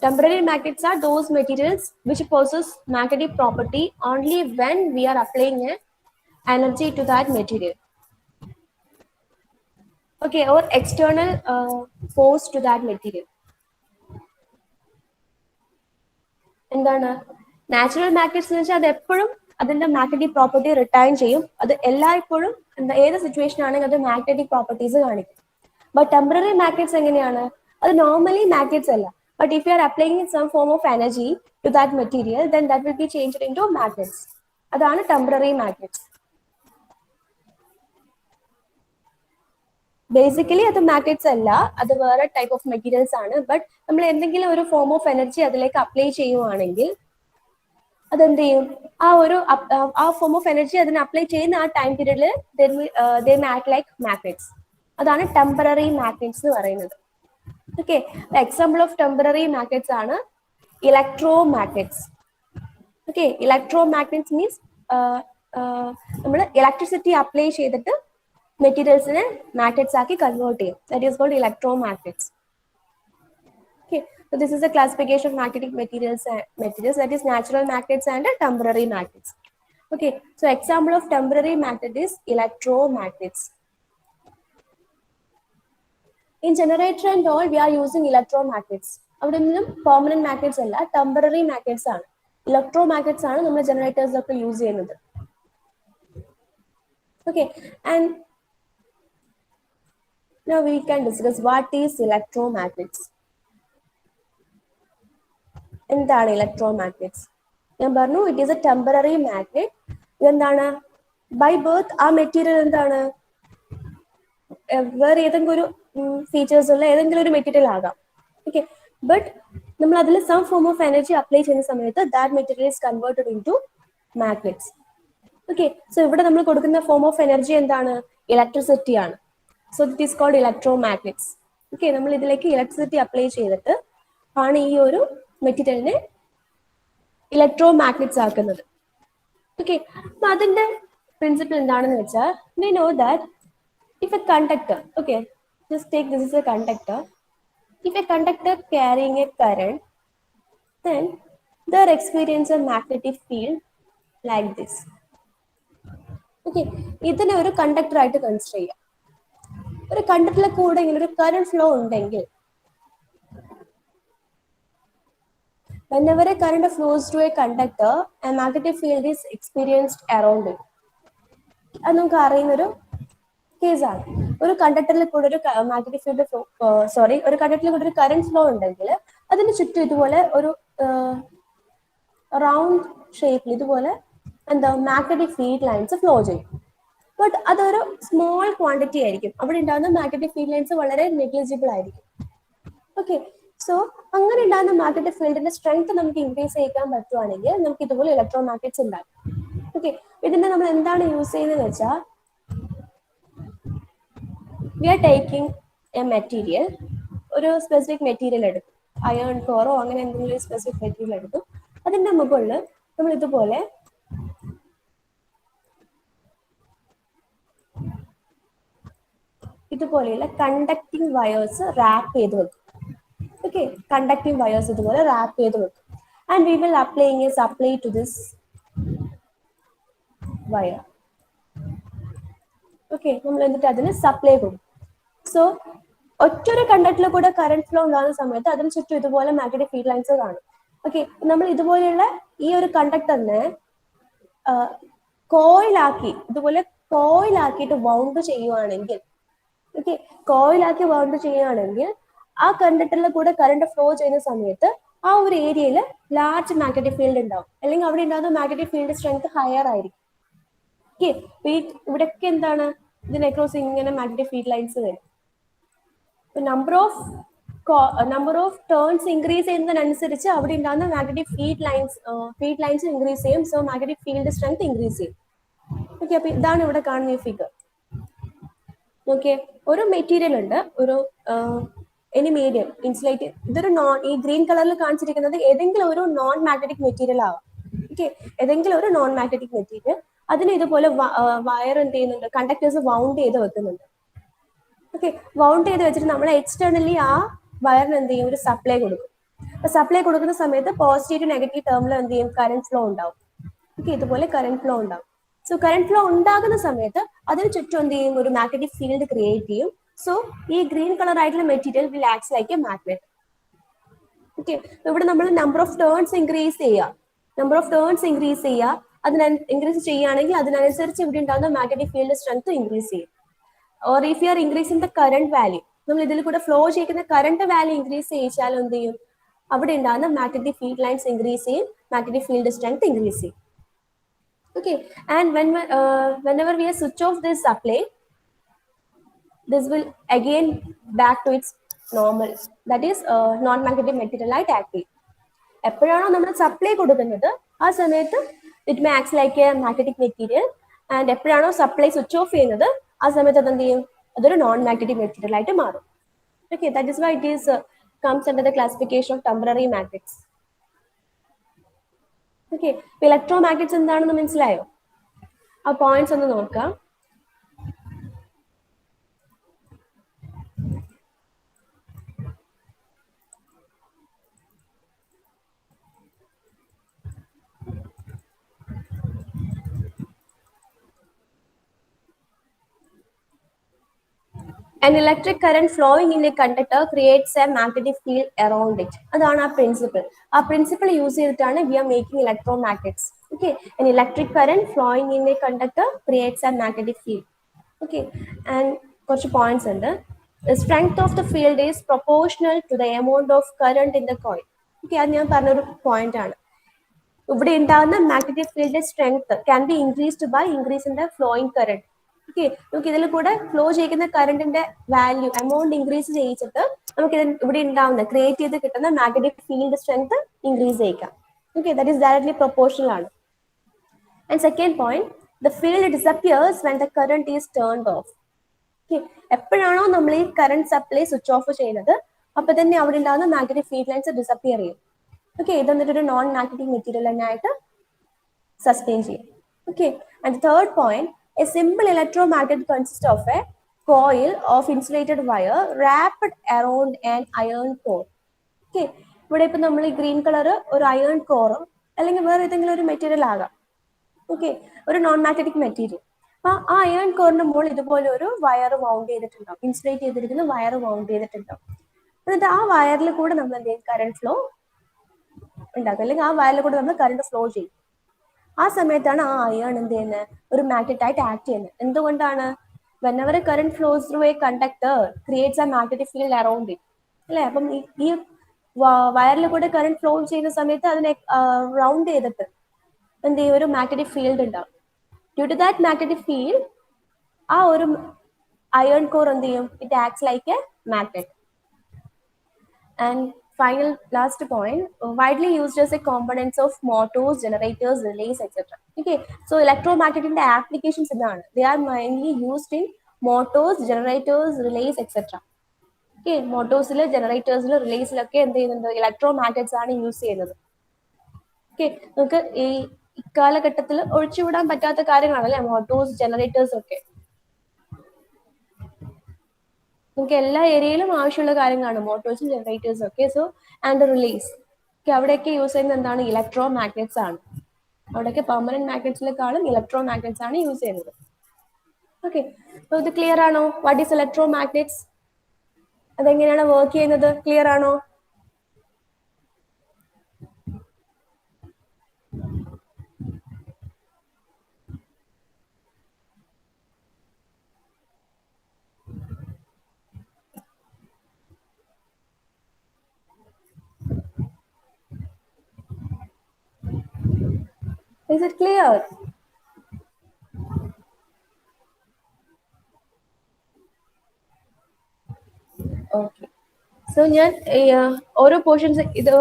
Temporary magnets are those materials which possess magnetic property only when we are applying an energy to that material. Okay, or external force to that material. എന്താണ് natural magnets എന്ന് വെച്ചാൽ അത് എപ്പോഴും അതിന്റെ magnetic property retain ചെയ്യും. അത് എല്ലായ്പ്പോഴും എന്താ ഏത് സിറ്റുവേഷൻ ആണെങ്കിൽ അത് മാഗ്നറ്റിക് പ്രോപ്പർട്ടീസ് കാണിക്കും. ബട്ട് ടെമ്പററി മാഗ്നറ്റ്സ് എങ്ങനെയാണ്, അത് നോർമലി മാഗ്നറ്റ്സ് അല്ല, but if you are applying some form of energy to that material then that will be changed into magnets. അതാണ് ടെമ്പററി മാഗ്നറ്റ്സ്. ബേസിക്കലി അത് മാഗ്നറ്റ്സ് അല്ല, അത് വേറെ ടൈപ്പ് ഓഫ് മെറ്റീരിയൽസ് ആണ്. But നമ്മൾ എന്തെങ്കിലും ഒരു ഫോം ഓഫ് എനർജി അതിലേക്ക് അപ്ലൈ ചെയ്യുവാണെങ്കിൽ അതെന്ത് ചെയ്യും, ആ ഫോം ഓഫ് എനർജി അതിന് അപ്ലൈ ചെയ്യുന്ന ആ ടൈം പീരീഡിൽ ദേ ആക്ട് ലൈക്ക് മാഗ്നറ്റ്സ്. അതാണ് ടെമ്പററി മാഗ്നറ്റ്സ് എന്ന് പറയുന്നത്. Okay, example of temporary magnets ആണ് electro magnets. Okay, electro magnets means നമ്മൾ ഇലക്ട്രിസിറ്റി അപ്ലൈ ചെയ്തിട്ട് മെറ്റീരിയൽസിനെ മാഗ്നറ്റ്സ് ആക്കി കൺവേർട്ട് ചെയ്യും. That is called electro magnets. Okay, so this is the classification of magnetic materials, that is natural magnets and temporary magnets. Okay, so example of temporary magnet is electromagnets. In generator and all, we are using electromagnets. അവിടെ നിന്നും permanent magnets അല്ല, temporary magnets ആണ്. Electromagnets ആണ് നമ്മൾ generators ഒക്കെ use ചെയ്യുന്നത്. Okay, and now we can discuss what is electromagnets. എന്താണ് ഇലക്ട്രോമാഗ്നറ്റ്സ്? ഞാൻ പറഞ്ഞു it is A temporary magnet. ഇതെന്താണ്, ബൈ ബർത്ത് ആ മെറ്റീരിയൽ എന്താണ്, വേറെ ഏതെങ്കിലും ഒരു ഫീച്ചേഴ്സ് ഉള്ള ഏതെങ്കിലും ഒരു മെറ്റീരിയൽ ആകാം. ഓക്കെ, ബട്ട് നമ്മൾ അതിൽ some form of energy apply ചെയ്യുന്ന സമയത്ത് that material is converted into magnets. Okay, so ഇവിടെ നമ്മൾ കൊടുക്കുന്ന ഫോം ഓഫ് എനർജി എന്താണ്, ഇലക്ട്രിസിറ്റി ആണ്. So it is called electro magnets. Okay, നമ്മൾ ഇതിലേക്ക് ഇലക്ട്രിസിറ്റി അപ്ലൈ ചെയ്തിട്ട് ആണ് ഈ ഒരു മെറ്റീരിയലിനെ ഇലക്ട്രോ മാഗ്നറ്റ്സ് ആക്കുന്നത്. ഓക്കെ, അപ്പൊ അതിന്റെ പ്രിൻസിപ്പിൾ എന്താണെന്ന് വെച്ചാൽ, we know that if a conductor, okay, just take this as a conductor. If a conductor carrying a current, then they experience a magnetic field like this. Okay, ഇതിനെ ഒരു conductor ആയിട്ട് consider ചെയ്യാം. ഒരു കണ്ടക്ടറിലെ കൂടെ ഇങ്ങനെ ഒരു കറന്റ് ഫ്ലോ ഉണ്ടെങ്കിൽ, whenever a current flows through a conductor, a magnetic field is experienced around it. അത് നമുക്ക് അറിയുന്ന ഒരു കേസാണ്. ഒരു കണ്ടക്ടറിൽ കൂടെ ഒരു മാഗ്നറ്റിക് ഫീൽഡ് ഒരു കണ്ടക്ടറിൽ കൂടെ ഒരു കറന്റ് ഫ്ലോ ഉണ്ടെങ്കിൽ അതിന് ചുറ്റും ഇതുപോലെ ഒരു റൗണ്ട് ഷേപ്പിൽ ഇതുപോലെ എന്താ മാഗ്നറ്റിക് ഫീൽഡ് ലൈൻസ് ഫ്ലോ ചെയ്യും. ബട്ട് അതൊരു സ്മോൾ ക്വാണ്ടിറ്റി ആയിരിക്കും. അവിടെ ഉണ്ടാകുന്ന മാഗ്നറ്റിക് ഫീൽഡ് ലൈൻസ് വളരെ നെഗ്ലിജിബിൾ ആയിരിക്കും. ഓക്കെ, സോ അങ്ങനെ ഉണ്ടാകുന്ന മാഗ്നറ്റിക് ഫീൽഡിന്റെ സ്ട്രെങ്ത് നമുക്ക് ഇൻക്രീസ് ചെയ്യിക്കാൻ പറ്റുവാണെങ്കിൽ നമുക്ക് ഇതുപോലെ ഇലക്ട്രോ മാഗ്നറ്റ്സ് ഉണ്ടാകും. ഓക്കെ, ഇതിന്റെ നമ്മൾ എന്താണ് യൂസ് ചെയ്യുന്നത് വെച്ചാൽ, we are taking a material, ഒരു സ്പെസിഫിക് മെറ്റീരിയൽ എടുക്കും, അയൺ കോറോ അങ്ങനെ എന്തെങ്കിലും ഒരു സ്പെസിഫിക് മെറ്റീരിയൽ എടുക്കും. അതിന്റെ മുകളിൽ നമ്മൾ ഇതുപോലെയുള്ള കണ്ടക്ടിങ് വയേഴ്സ് റാപ്പ് ചെയ്ത് വെക്കും. ഓക്കെ, കണ്ടക്ടിങ് വയേഴ്സ് ഇതുപോലെ റാപ്പ് ചെയ്ത് വെക്കും. And we will applying a supply to this wire. Okay, നമ്മൾ എന്നിട്ട് അതിന് സപ്ലൈ കൊടുക്കും. സോ ഒറ്റൊരു കണ്ടക്ടറിൽ കൂടെ കറന്റ് ഫ്ലോ ഉണ്ടാകുന്ന സമയത്ത് അതിന് ചുറ്റും ഇതുപോലെ മാഗ്നറ്റിക് ഫീൽഡ് ലൈൻസ് കാണും. ഓക്കെ, നമ്മൾ ഇതുപോലെയുള്ള ഈ ഒരു കണ്ടക്ടറിനെ കോയിലാക്കി ഇതുപോലെ കോയിലാക്കിയിട്ട് വൗണ്ട് ചെയ്യുവാണെങ്കിൽ, ഓക്കെ, കോയിലാക്കി വൗണ്ട് ചെയ്യുകയാണെങ്കിൽ ആ കണ്ടക്ടറിൽ കൂടെ കറണ്ട് ഫ്ലോ ചെയ്യുന്ന സമയത്ത് ആ ഒരു ഏരിയയിൽ ലാർജ് മാഗ്നറ്റിക് ഫീൽഡ് ഉണ്ടാവും, അല്ലെങ്കിൽ അവിടെ ഉണ്ടാകുന്ന മാഗ്നറ്റിക് ഫീൽഡ് സ്ട്രെങ്ത് ഹയർ ആയിരിക്കും. ഓക്കെ, ഇവിടെയൊക്കെ എന്താണ്, ഇതിന് അക്രോസ് ഇങ്ങനെ മാഗ്നറ്റിക് ഫീൽഡ് ലൈൻസ് വരും. നമ്പർ ഓഫ് ടേൺസ് ഇൻക്രീസ് ചെയ്യുന്നതിനനുസരിച്ച് അവിടെ ഉണ്ടാകുന്ന മാഗ്നറ്റിക് ഫീൽഡ് ലൈൻസ് ഇൻക്രീസ് ചെയ്യും. So magnetic field strength increase ചെയ്യും. ഓക്കെ, അപ്പൊ ഇതാണ് ഇവിടെ കാണുന്ന ഈ ഫിഗർ. ഓക്കെ, ഒരു മെറ്റീരിയൽ ഉണ്ട്, ഒരു എനി മീഡിയം ഇൻസുലേറ്റ്, ഇതൊരു ഈ ഗ്രീൻ കളറിൽ കാണിച്ചിരിക്കുന്നത് ഏതെങ്കിലും ഒരു നോൺ മാഗ്നറ്റിക് മെറ്റീരിയൽ ആവാം. ഓക്കെ, ഏതെങ്കിലും ഒരു നോൺ മാഗ്നറ്റിക് മെറ്റീരിയൽ, അതിന് ഇതുപോലെ വയർ എന്ത് ചെയ്യുന്നുണ്ട്, കണ്ടക്ടേഴ്സ് വൗണ്ട് ചെയ്ത് വെക്കുന്നുണ്ട്. ഓക്കെ, വൗണ്ട് ചെയ്ത് വെച്ചിട്ട് നമ്മൾ എക്സ്റ്റേണലി ആ വയറിന് എന്ത് ചെയ്യും, ഒരു സപ്ലൈ കൊടുക്കും. അപ്പൊ സപ്ലൈ കൊടുക്കുന്ന സമയത്ത് പോസിറ്റീവ് നെഗറ്റീവ് ടേമിൽ എന്ത് ചെയ്യും, കറന്റ് ഫ്ലോ ഉണ്ടാവും. ഓക്കെ, ഇതുപോലെ കറന്റ് ഫ്ലോ ഉണ്ടാവും. സോ കറന്റ് ഫ്ലോ ഉണ്ടാകുന്ന സമയത്ത് അതിന് ചുറ്റും എന്ത് ചെയ്യും, ഒരു മാഗ്നറ്റിക് ഫീൽഡ് ക്രിയേറ്റ് ചെയ്യും. സോ ഈ ഗ്രീൻ കളർ ആയിട്ടുള്ള material will act like a magnet. Okay, ഇവിടെ നമ്മൾ നമ്പർ ഓഫ് ടേൺസ് ഇൻക്രീസ് ചെയ്യുക, ഇൻക്രീസ് ചെയ്യുകയാണെങ്കിൽ അതിനനുസരിച്ച് ഇവിടെ ഉണ്ടാകുന്ന മാഗ്നറ്റിക് ഫീൽഡ് സ്ട്രെങ്ത് ഇൻക്രീസ് ചെയ്യും. Or if you R increasing the current value, നമ്മൾ ഇതിൽ കൂടെ ഫ്ലോ ചെയ്യുന്ന കറന്റ് വാല്യൂ ഇൻക്രീസ് ചെയ്യിച്ചാൽ എന്ത് ചെയ്യും, അവിടെ ഉണ്ടാകുന്ന മാഗ്നറ്റിക് ഫീൽഡ് ലൈൻസ് ഇൻക്രീസ് ചെയ്യും, മാഗ്നറ്റിക് ഫീൽഡ് സ്ട്രെങ്ത് ഇൻക്രീസ് ചെയ്യും. Okay, and whenever we switch off this supply, this will again back to its normal, that is non-magnetic material ആയിട്ട് act ചെയ്യും. എപ്പോഴാണോ നമ്മൾ സപ്ലൈ കൊടുക്കുന്നത് ആ സമയത്ത് it may act like A magnetic material. And എപ്പോഴാണോ supply switch off ചെയ്യുന്നത് ആ സമയത്ത് അതെന്ത് ചെയ്യും, അതൊരു നോൺ മാഗ്നറ്റിക് മെറ്റീരിയൽ ആയിട്ട് മാറും. Okay, that is why it is comes under the classification of temporary magnets. Okay, electromagnets എന്താണെന്ന് മനസ്സിലായോ? ആ പോയിന്റ്സ് ഒന്ന് നോക്കാം. An electric current flowing in a conductor creates a magnetic field around it. അതാണ് ആ principle. ആ പ്രിൻസിപ്പിൾ യൂസ് ചെയ്തിട്ടാണ് we are making electromagnets. Okay, an electric current flowing in a conductor creates a magnetic field. Okay, and കുറച്ച് points ഉണ്ട്. The strength of the field is proportional to the amount of current in the coil. Okay, അത് ഞാൻ പറഞ്ഞൊരു point ആണ്. ഇവിടെ ഉണ്ടാകുന്ന magnetic ഫീൽഡിന്റെ strength can be increased by increase in the flowing current. Okay, നമുക്ക് ഇതിൽ കൂടെ ഫ്ലോ ചെയ്യുന്ന കറണ്ടിന്റെ വാല്യൂ എമൗണ്ട് ഇൻക്രീസ് ചെയ്യിച്ചിട്ട് നമുക്ക് ഇവിടെ ഉണ്ടാവുന്ന ക്രിയേറ്റ് ചെയ്ത് കിട്ടുന്ന മാഗ്നറ്റിക് ഫീൽഡ് സ്ട്രെങ്ത് ഇൻക്രീസ് ചെയ്യിക്കാം. Okay, that is directly proportional ആണ്. And second point, the field disappears when the current is turned off. Okay, എപ്പോഴാണോ നമ്മൾ ഈ കറണ്ട് സപ്ലൈ സ്വിച്ച് ഓഫ് ചെയ്യുന്നത് അപ്പൊ തന്നെ അവിടെ ഉണ്ടാകുന്ന മാഗ്നറ്റിക് ഫീൽഡ് ലൈൻസ് ഡിസപ്പിയർ ചെയ്യും. ഓക്കെ, ഇതെന്നിട്ടൊരു നോൺ മാഗ്നറ്റിക് മെറ്റീരിയൽ തന്നെ ആയിട്ട് സസ്റ്റെയിൻ ചെയ്യും. Okay, and third point, A simple electromagnet consist of A coil of insulated wire wrapped around an iron core. Okay, ഇവിടെ ഇപ്പൊ നമ്മൾ ഈ ഗ്രീൻ കളർ ഒരു iron കോറും അല്ലെങ്കിൽ വേറെ ഏതെങ്കിലും ഒരു മെറ്റീരിയൽ ആകാം. ഓക്കെ, ഒരു നോൺ മാഗ്നറ്റിക് മെറ്റീരിയൽ. അപ്പൊ ആ അയൺ കോറിന്റെ മുകളിൽ ഇതുപോലെ ഒരു വയർ മൗണ്ട് ചെയ്തിട്ടുണ്ടാവും, ഇൻസുലേറ്റ് ചെയ്തിരിക്കുന്ന വയർ മൗണ്ട് ചെയ്തിട്ടുണ്ടാവും. എന്നിട്ട് ആ വയറിൽ കൂടെ നമ്മൾ എന്ത് ചെയ്യും, കറണ്ട് ഫ്ലോ ഉണ്ടാക്കും, അല്ലെങ്കിൽ ആ വയറിൽ കൂടെ നമ്മൾ കറണ്ട് ഫ്ലോ ചെയ്യും. ആ സമയത്താണ് ആ അയൺ എന്ത് ചെയ്യുന്നത്, ഒരു മാഗ്നറ്റ് ആയിട്ട് ആക്ട് ചെയ്യുന്നത്. എന്തുകൊണ്ടാണ്? whenever a current flows through a conductor creates a magnetic field around it. അല്ലെ, അപ്പം ഈ വയറിൽ കൂടെ കറണ്ട് ഫ്ലോ ചെയ്യുന്ന സമയത്ത് അതിനെ റൗണ്ട് ചെയ്തിട്ട് എന്ത് ചെയ്യും, ഒരു മാഗ്നറ്റിക് ഫീൽഡ് ഉണ്ടാവും. Due to that magnetic field ആ ഒരു അയൺ കോർ എന്ത് ചെയ്യും, it acts like a magnet. And final last point, widely used as a components of motors, generators, relays, etc. Okay, so electromagnet in the applications idana, they are mainly used in motors, generators, relays, etc. Okay, motors le, generators le, relays lokke endu cheyyunnundu, electromagnets aanu use cheyyunnathu. Okay, നമുക്ക് ഈ ഇക്കാലഘട്ടത്തിൽ ഒഴിച്ചുവിടാൻ പറ്റാത്ത കാര്യങ്ങളാണല്ലേ Motors, generators ഒക്കെ. നമുക്ക് എല്ലാ ഏരിയയിലും ആവശ്യമുള്ള കാര്യങ്ങളാണ് മോട്ടോഴ്സും ജനറേറ്റേഴ്സും ഒക്കെ. സോ ആൻഡ് റിലീസ് ഒക്കെ അവിടെയൊക്കെ യൂസ് ചെയ്യുന്നത് എന്താണ്, ഇലക്ട്രോ മാഗ്നറ്റ്സ് ആണ്. അവിടെയൊക്കെ പെർമനന്റ് മാഗ്നറ്റ്സിലേക്കാളും ഇലക്ട്രോ മാഗ്നറ്റ്സ് ആണ് യൂസ് ചെയ്യുന്നത്. ഓക്കെ, അപ്പൊ ഇത് ക്ലിയർ ആണോ? വാട്ട് ഈസ് ഇലക്ട്രോ മാഗ്നറ്റ്സ്, അതെങ്ങനെയാണ് വർക്ക് ചെയ്യുന്നത്, ക്ലിയർ ആണോ? Is it clear? Okay, so ഞാൻ ഓരോ പോർഷൻസ് ഇത്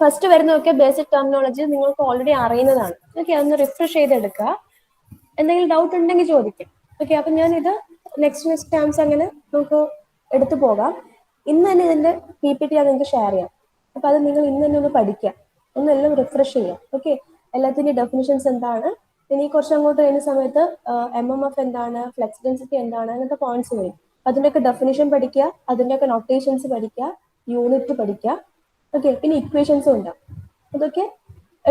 ഫസ്റ്റ് വരുന്നതൊക്കെ ബേസിക് ടെർമിനോളജി നിങ്ങൾക്ക് ഓൾറെഡി അറിയുന്നതാണ്. ഓക്കെ, അതൊന്ന് റിഫ്രഷ് ചെയ്തെടുക്കുക. എന്തെങ്കിലും ഡൗട്ട് ഉണ്ടെങ്കിൽ ചോദിക്കാം. ഓക്കെ, അപ്പം ഞാൻ ഇത് നെക്സ്റ്റ് ടൈംസ് അങ്ങനെ നമുക്ക് എടുത്തു പോകാം. ഇന്ന് തന്നെ ഇതിന്റെ PPT ഞാൻ നിങ്ങൾക്ക് ഷെയർ ചെയ്യാം. അപ്പൊ അത് നിങ്ങൾ ഇന്ന് തന്നെ ഒന്ന് പഠിക്കാം, ഒന്നെല്ലാം റിഫ്രഷ് ചെയ്യാം. ഓക്കെ, എല്ലാത്തിൻ്റെ ഡെഫിനിഷൻസ് എന്താണ്, ഇനി കുറച്ച് അങ്ങോട്ട് കഴിഞ്ഞ സമയത്ത് MMF എന്താണ്, ഫ്ലെക്സ് ഡെൻസിറ്റി എന്താണ്, അങ്ങനത്തെ പോയിന്റ്സ് വരും. അതിൻ്റെയൊക്കെ ഡെഫിനിഷൻ പഠിക്കുക, അതിൻ്റെയൊക്കെ നൊട്ടേഷൻസ് പഠിക്കുക, യൂണിറ്റ് പഠിക്കുക. ഓക്കെ, പിന്നെ ഇക്വേഷൻസും ഉണ്ടാവും. അതൊക്കെ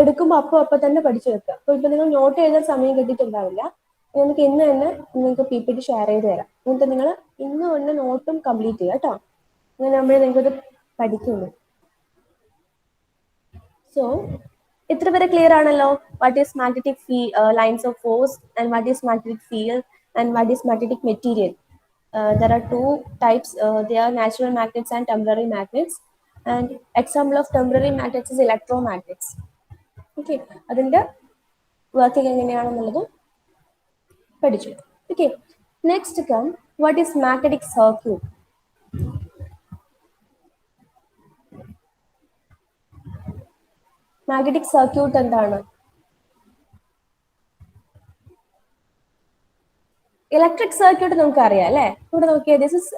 എടുക്കുമ്പോൾ അപ്പൊ തന്നെ പഠിച്ചു വെക്കുക. അപ്പൊ ഇപ്പൊ നിങ്ങൾ നോട്ട് എഴുതാൻ സമയം കിട്ടിയിട്ടുണ്ടാവില്ല, നമുക്ക് ഇന്ന് തന്നെ നിങ്ങൾക്ക് PPT ഷെയർ ചെയ്ത് തരാം. എന്നിട്ട് നിങ്ങൾ ഇന്ന് തന്നെ നോട്ടും കംപ്ലീറ്റ് ചെയ്യുക കേട്ടോ. അങ്ങനെ നമ്മൾ നിങ്ങൾക്കത് പഠിക്കുള്ളൂ. സോ ഇത്ര വരെ ക്ലിയർ ആണല്ലോ. What is magnetic lines of force and what is magnetic field and what is magnetic material. There are two types. They are natural magnets and temporary magnets. And example of temporary magnets is electromagnets. Okay, അതിന്റെ working എങ്ങനെയാണെന്നുള്ളത് പഠിച്ചു. Okay, next come what is magnetic circuit. Magnetic circuit എന്താണ്? Electric circuit നമുക്ക് അറിയാം അല്ലെ. ഇവിടെ നോക്കിയാൽ this is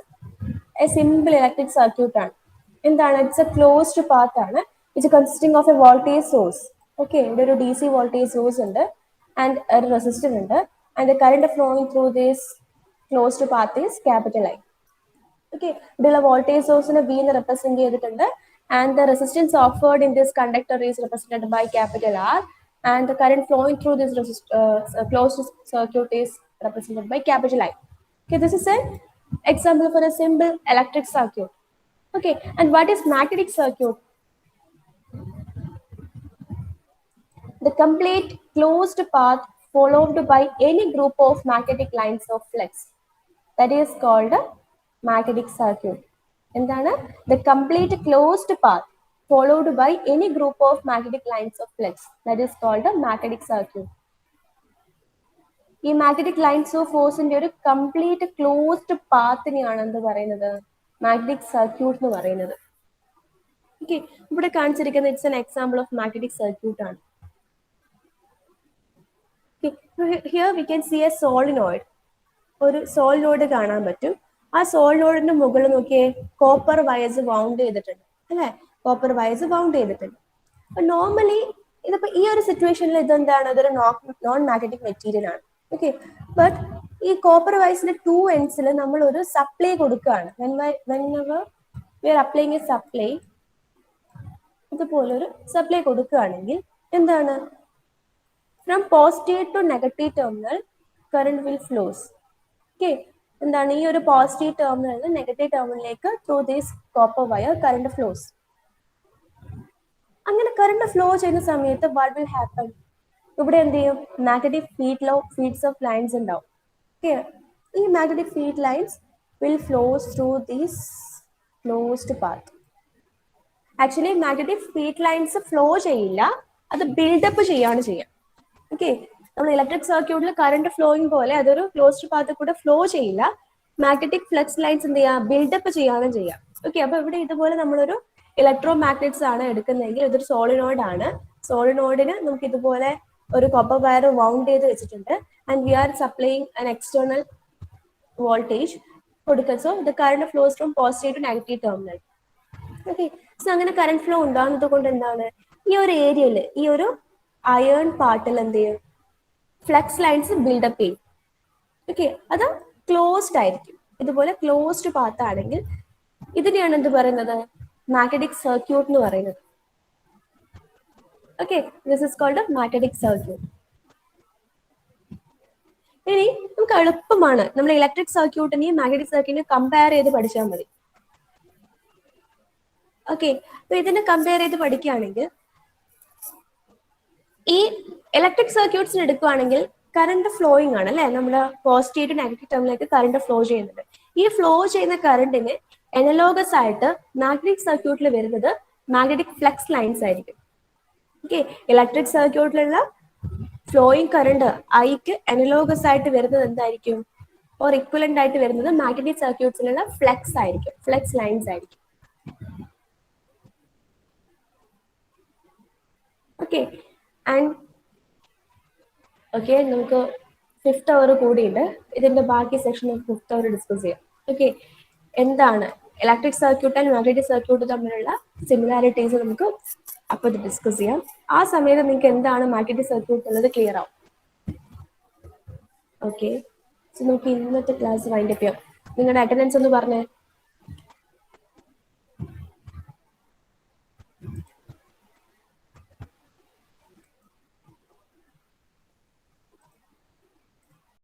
A simple electric circuit ആണ്. എന്താണ്? ഇറ്റ്സ് എ ക്ലോസ്ഡ് പാത്ത് ആണ്. It's consisting of A voltage source. Okay, ഇവിടെ ഒരു DC വോൾട്ടേജ് സോഴ്സ് ഉണ്ട് ആൻഡ് ഒരു റെസിസ്റ്റർ ഉണ്ട് and the current flowing through this closed path is capital I. Okay, ഇവിടെയുള്ള voltage സോഴ്സിനെ V എന്ന് റെപ്രസെന്റ് ചെയ്തിട്ടുണ്ട് and the resistance offered in this conductor is represented by capital R and the current flowing through this closed circuit is represented by capital I. Okay, this is an example for a simple electric circuit. Okay, and what is magnetic circuit? The complete closed path followed by any group of magnetic lines of flux. That is called a magnetic circuit. എന്താണ്? The complete closed path followed by any group of magnetic lines of flux. That is called a magnetic circuit. ഈ magnetic lines of ഫോഴ്സിന്റെ ഒരു complete closed പാത്തിനെയാണ് എന്ത് പറയുന്നത്? Magnetic circuit എന്ന് പറയുന്നത്. Okay, ഇവിടെ കാണിച്ചിരിക്കുന്ന it's an example of magnetic circuit ആണ്. Here we can see a solenoid. ഒരു സോളിനോയിഡ് കാണാൻ പറ്റും. ആ സോളിനോയിഡിന്റെ മുകളിൽ നോക്കിയേ കോപ്പർ വയർസ് വൗണ്ട് ചെയ്തിട്ടുണ്ട് അല്ലെ. കോപ്പർ വയർസ് വൗണ്ട് ചെയ്തിട്ടുണ്ട്. നോർമലി ഇതിപ്പോ ഈ ഒരു സിറ്റുവേഷനിൽ ഇതെന്താണ്? ഇതൊരു നോൺ മാഗ്നറ്റിക് മെറ്റീരിയൽ ആണ്. ഓക്കെ, ബട്ട് ഈ കോപ്പർ വയർസിന്റെ 2 എൻഡ്സിൽ നമ്മൾ ഒരു സപ്ലൈ കൊടുക്കുകയാണ്. whenever we are applying a supply, ഇതുപോലൊരു സപ്ലൈ കൊടുക്കുകയാണെങ്കിൽ എന്താണ്? From positive to negative terminal current will flows. Okay, എന്താണ്? ഈ ഒരു പോസിറ്റീവ് ടെർമിനൽ നെഗറ്റീവ് ടെർമിനലിലേക്ക് through this copper wire current flows. അങ്ങനെ കറന്റ് ഫ്ലോ ചെയ്യുന്ന സമയത്ത് വാട്ട് വിൽ ഹാപ്പൻ? ഇവിടെ എന്ത് ചെയ്യും? മാഗ്നറ്റിക് ഫീൽഡ്സ് ഓഫ് ലൈൻസ് ഉണ്ടാവും. ഓക്കെ, ഈ magnetic field lines will flows through this closed path. Actually magnetic field lines flow ചെയ്യില്ല, അത് ബിൽഡപ്പ് ചെയ്യാണ് ചെയ്യുക. ഓക്കെ, നമ്മൾ ഇലക്ട്രിക് സർക്യൂട്ടിൽ കറണ്ട് ഫ്ലോയിങ് പോലെ അതൊരു ക്ലോസ്ഡ് പാത്ത് കൂടെ ഫ്ലോ ചെയ്യില്ല. മാഗ്നറ്റിക് ഫ്ലക്സ് ലൈൻസ് എന്ത് ചെയ്യുക? ബിൽഡപ്പ് ചെയ്യാണ് ചെയ്യുക. ഓക്കെ, അപ്പൊ ഇവിടെ ഇതുപോലെ നമ്മളൊരു ഇലക്ട്രോ മാഗ്നറ്റ്സ് ആണ് എടുക്കുന്നതെങ്കിൽ ഇതൊരു സോളിനോയിഡ് ആണ്. സോളിനോയിഡിന് നമുക്ക് ഇതുപോലെ ഒരു കോപ്പർ വയർ വൗണ്ട് ചെയ്ത് വെച്ചിട്ടുണ്ട് and we are supplying an external voltage കൊടുക്കുക. So the current flows from positive to negative terminal. Okay, so അങ്ങനെ കറന്റ് ഫ്ലോ ഉണ്ടാകുന്നത് കൊണ്ട് എന്താണ്? ഈ ഒരു ഏരിയയിൽ ഈ ഒരു അയേൺ പാർട്ടിൽ എന്ത് ചെയ്യും? ഫ്ലക്സ് ലൈൻസ് ബിൽഡപ്പ് ചെയ്യും. ഓക്കെ, അത് ക്ലോസ്ഡ് ആയിരിക്കും. ഇതുപോലെ ക്ലോസ്ഡ് പാത്ത് ആണെങ്കിൽ ഇതിനെയാണ് എന്ത് പറയുന്നത്? മാഗ്നറ്റിക് സർക്യൂട്ട് എന്ന് പറയുന്നത്. Okay, this is called magnetic circuit. ഇനി നമുക്ക് എളുപ്പമാണ്, നമ്മൾ ഇലക്ട്രിക് സർക്യൂട്ടിനെയും മാഗ്നറ്റിക് സർക്യൂട്ടിനെയും കമ്പയർ ചെയ്ത് പഠിച്ചാൽ മതി. ഓക്കെ, അപ്പൊ ഇതിനെ കമ്പയർ ചെയ്ത് പഠിക്കുകയാണെങ്കിൽ ഈ ഇലക്ട്രിക് സർക്യൂട്ട്സിന് എടുക്കുകയാണെങ്കിൽ കറണ്ട് ഫ്ലോയിങ് ആണ് അല്ലെ. നമ്മുടെ പോസിറ്റീവ് ടു നെഗറ്റീവ് ടെർമിലേക്ക് കറണ്ട് ഫ്ലോ ചെയ്യുന്നുണ്ട്. ഈ ഫ്ലോ ചെയ്യുന്ന കറണ്ടിന് എനലോഗസ് ആയിട്ട് മാഗ്നറ്റിക് സർക്യൂട്ടിൽ വരുന്നത് മാഗ്നറ്റിക് ഫ്ലക്സ് ലൈൻസ് ആയിരിക്കും. ഓക്കെ, ഇലക്ട്രിക് സർക്യൂട്ടിലുള്ള ഫ്ലോയിങ് കറണ്ട് ഐക്ക് എനലോഗസ് ആയിട്ട് വരുന്നത് എന്തായിരിക്കും? ഓർ ഇക്വലന്റ് ആയിട്ട് വരുന്നത് മാഗ്നറ്റിക് സർക്യൂട്ട്സിലുള്ള ഫ്ലക്സ് ആയിരിക്കും, ഫ്ലക്സ് ലൈൻസ് ആയിരിക്കും. ഓക്കെ, ആൻഡ് ഓക്കെ, നമുക്ക് 5th അവർ കൂടിയുണ്ട്. ഇതിന്റെ ബാക്കി സെക്ഷൻ നമുക്ക് 5th അവർ ഡിസ്കസ് ചെയ്യാം. ഓക്കെ, എന്താണ് electric circuit and magnetic circuit തമ്മിലുള്ള സിമിലാരിറ്റീസ് നമുക്ക് അപ്പോൾ ഡിസ്കസ് ചെയ്യാം. ആ സമയത്ത് നിങ്ങൾക്ക് എന്താണ് മാഗ്നറ്റിക് സർക്യൂട്ട് ഉള്ളത് ക്ലിയർ ആവും. ഓക്കെ, സോ നമുക്ക് ഇന്നത്തെ ക്ലാസ് വൈൻഡ് അപ്പ് ചെയ്യാം. നിങ്ങളുടെ അറ്റൻഡൻസ് ഒന്ന് പറഞ്ഞേ.